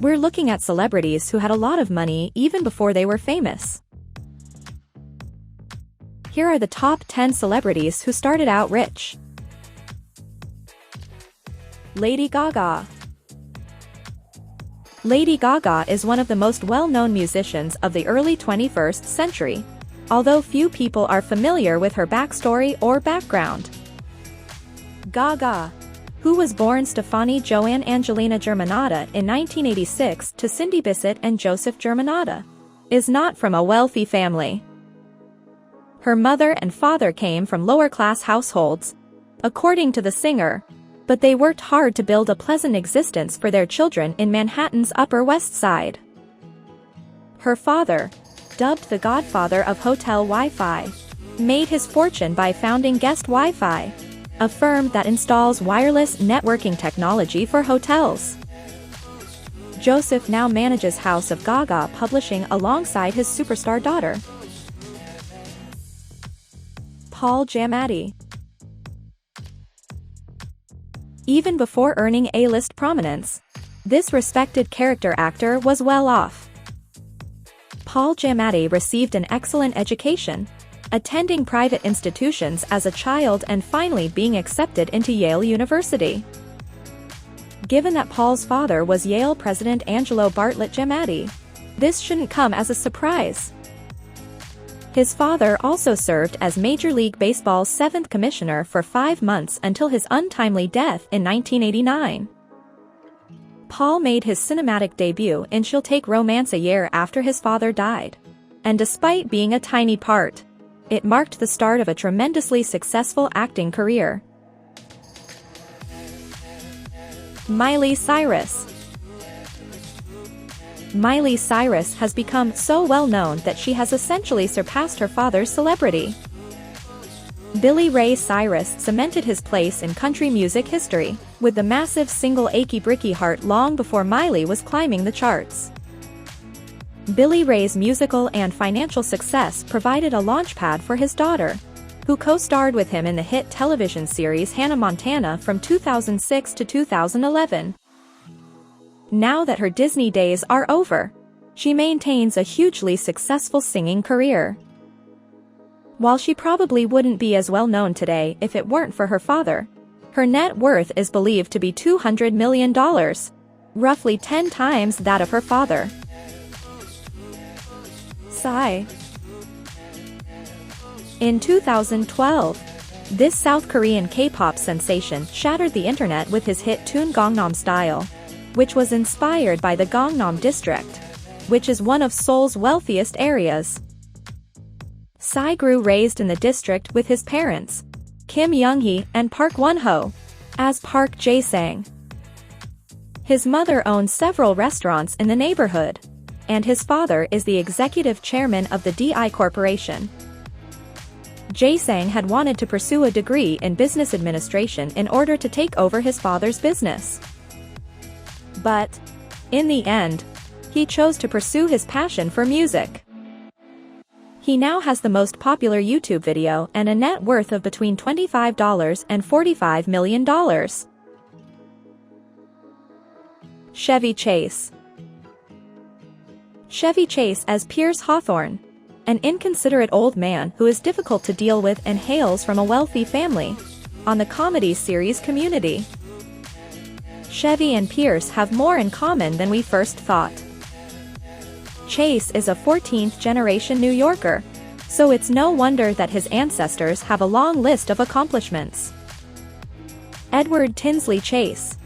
We're looking at celebrities who had a lot of money even before they were famous. Here are the top 10 celebrities who started out rich. Lady Gaga. Lady Gaga is one of the most well-known musicians of the early 21st century, although few people are familiar with her backstory or background. Gaga, who was born Stefani Joanne Angelina Germanotta in 1986 to Cindy Bissett and Joseph Germanotta, is not from a wealthy family. Her mother and father came from lower-class households, according to the singer, but they worked hard to build a pleasant existence for their children in Manhattan's Upper West Side. Her father, dubbed the godfather of hotel Wi-Fi, made his fortune by founding Guest Wi-Fi, a firm that installs wireless networking technology for hotels. Joseph now manages House of Gaga Publishing alongside his superstar daughter. Paul Giamatti. Even before earning A-list prominence, this respected character actor was well off. Paul Giamatti received an excellent education, attending private institutions as a child and finally being accepted into Yale University. Given that Paul's father was Yale president Angelo Bartlett Giamatti, this shouldn't come as a surprise. His father also served as Major League Baseball's 7th commissioner for 5 months until his untimely death in 1989. Paul made his cinematic debut in She'll Take Romance a year after his father died. And despite being a tiny part, it marked the start of a tremendously successful acting career. Miley Cyrus. Miley Cyrus has become so well known that she has essentially surpassed her father's celebrity. Billy Ray Cyrus cemented his place in country music history with the massive single Achy Breaky Heart long before Miley was climbing the charts. Billy Ray's musical and financial success provided a launchpad for his daughter, who co-starred with him in the hit television series Hannah Montana from 2006 to 2011. Now that her Disney days are over, she maintains a hugely successful singing career. While she probably wouldn't be as well known today if it weren't for her father, her net worth is believed to be $200 million, roughly 10 times that of her father. Psy. In 2012, this South Korean K-pop sensation shattered the internet with his hit tune Gangnam Style, which was inspired by the Gangnam district, which is one of Seoul's wealthiest areas. Psy grew raised in the district with his parents, Kim Young-hee and Park Won-ho, as Park Jae-sang. His mother owns several restaurants in the neighborhood, and his father is the executive chairman of the DI Corporation. Jae-sang had wanted to pursue a degree in business administration in order to take over his father's business. But, in the end, he chose to pursue his passion for music. He now has the most popular YouTube video and a net worth of between $25 and $45 million. Chevy Chase. Chevy Chase as Pierce Hawthorne, an inconsiderate old man who is difficult to deal with and hails from a wealthy family, on the comedy series Community. Chevy and Pierce have more in common than we first thought. Chase is a 14th-generation New Yorker, so it's no wonder that his ancestors have a long list of accomplishments. Edward Tinsley Chase,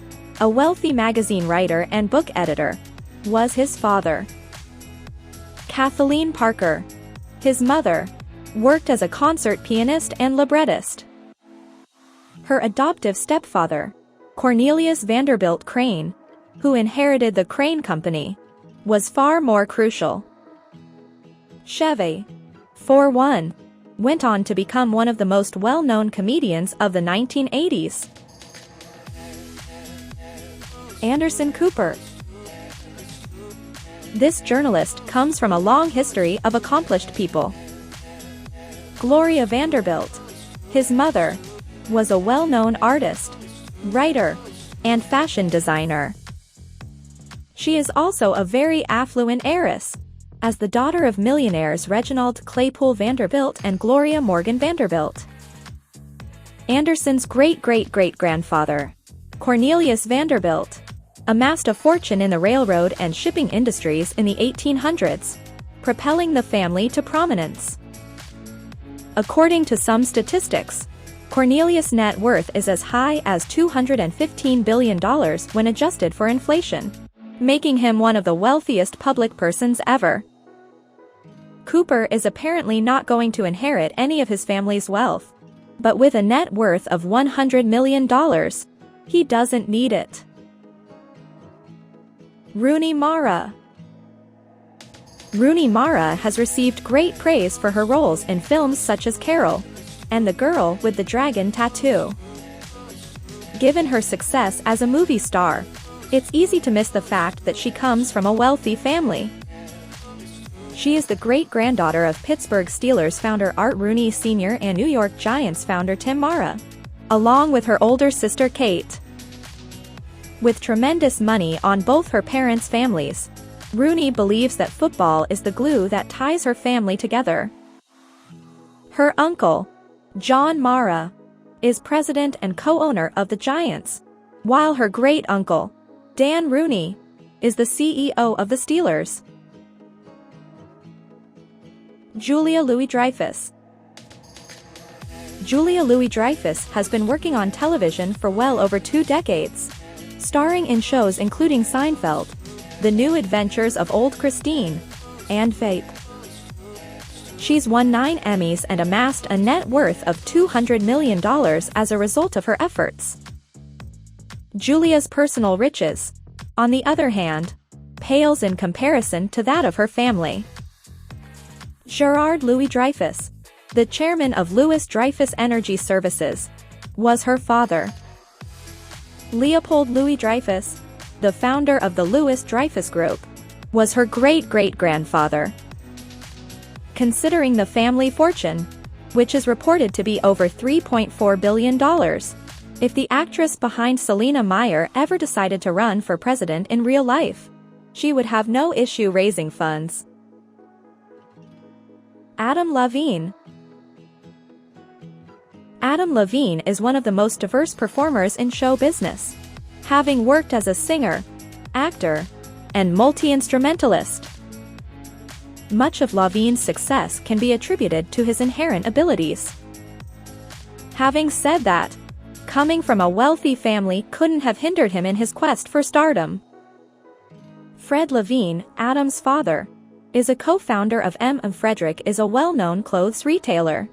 a wealthy magazine writer and book editor, was his father. Kathleen Parker, his mother, worked as a concert pianist and librettist. Her adoptive stepfather, Cornelius Vanderbilt Crane, who inherited the Crane Company, was far more crucial. Chevy, for one, went on to become one of the most well-known comedians of the 1980s. Anderson Cooper. This journalist comes from a long history of accomplished people. Gloria Vanderbilt, his mother, was a well-known artist, writer, and fashion designer. She is also a very affluent heiress, as the daughter of millionaires Reginald Claypool Vanderbilt and Gloria Morgan Vanderbilt. Anderson's great-great-great-grandfather, Cornelius Vanderbilt, amassed a fortune in the railroad and shipping industries in the 1800s, propelling the family to prominence. According to some statistics, Cornelius' net worth is as high as $215 billion when adjusted for inflation, making him one of the wealthiest public persons ever. Cooper is apparently not going to inherit any of his family's wealth, but with a net worth of $100 million, he doesn't need it. Rooney Mara. Rooney Mara has received great praise for her roles in films such as Carol and The Girl with the Dragon Tattoo. Given her success as a movie star, it's easy to miss the fact that she comes from a wealthy family. She is the great-granddaughter of Pittsburgh Steelers founder Art Rooney Sr. and New York Giants founder Tim Mara, along with her older sister Kate. With tremendous money on both her parents' families, Rooney believes that football is the glue that ties her family together. Her uncle, John Mara, is president and co-owner of the Giants, while her great-uncle, Dan Rooney, is the CEO of the Steelers. Julia Louis-Dreyfus. Julia Louis-Dreyfus has been working on television for well over 2 decades, starring in shows including Seinfeld, The New Adventures of Old Christine, and Veep. She's won 9 Emmys and amassed a net worth of $200 million as a result of her efforts. Julia's personal riches, on the other hand, pales in comparison to that of her family. Gerard Louis-Dreyfus, the chairman of Louis-Dreyfus Energy Services, was her father. Leopold Louis-Dreyfus, the founder of the Louis-Dreyfus Group, was her great-great-grandfather. Considering the family fortune, which is reported to be over $3.4 billion, if the actress behind Selina Meyer ever decided to run for president in real life, she would have no issue raising funds. Adam Levine. Adam Levine is one of the most diverse performers in show business, having worked as a singer, actor, and multi-instrumentalist. Much of Levine's success can be attributed to his inherent abilities. Having said that, coming from a wealthy family couldn't have hindered him in his quest for stardom. Fred Levine, Adam's father, is a co-founder of M. Frederick is a well-known clothes retailer.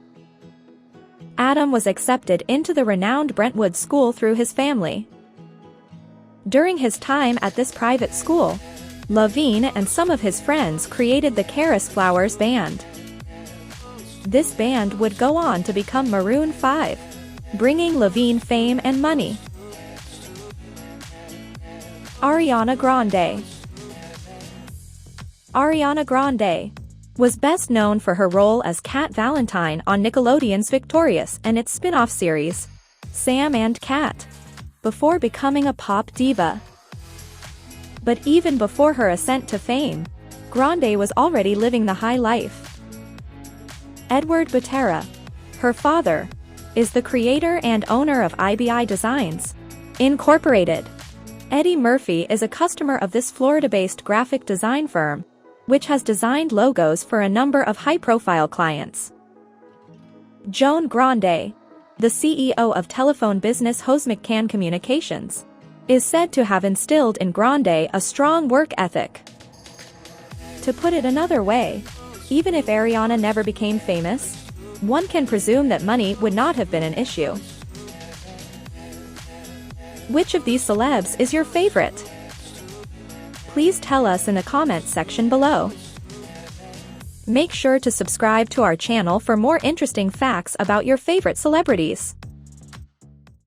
Adam was accepted into the renowned Brentwood School through his family. During his time at this private school, Levine and some of his friends created the Karis Flowers Band. This band would go on to become Maroon 5, bringing Levine fame and money. Ariana Grande. Ariana Grande was best known for her role as Cat Valentine on Nickelodeon's Victorious and its spin-off series, Sam and Cat, before becoming a pop diva. But even before her ascent to fame, Grande was already living the high life. Edward Butera, her father, is the creator and owner of IBI Designs, Incorporated. Eddie Murphy is a customer of this Florida-based graphic design firm, which has designed logos for a number of high-profile clients. Joan Grande, the CEO of telephone business Hose McCann Communications, is said to have instilled in Grande a strong work ethic. To put it another way, even if Ariana never became famous, one can presume that money would not have been an issue. Which of these celebs is your favorite? Please tell us in the comments section below. Make sure to subscribe to our channel for more interesting facts about your favorite celebrities.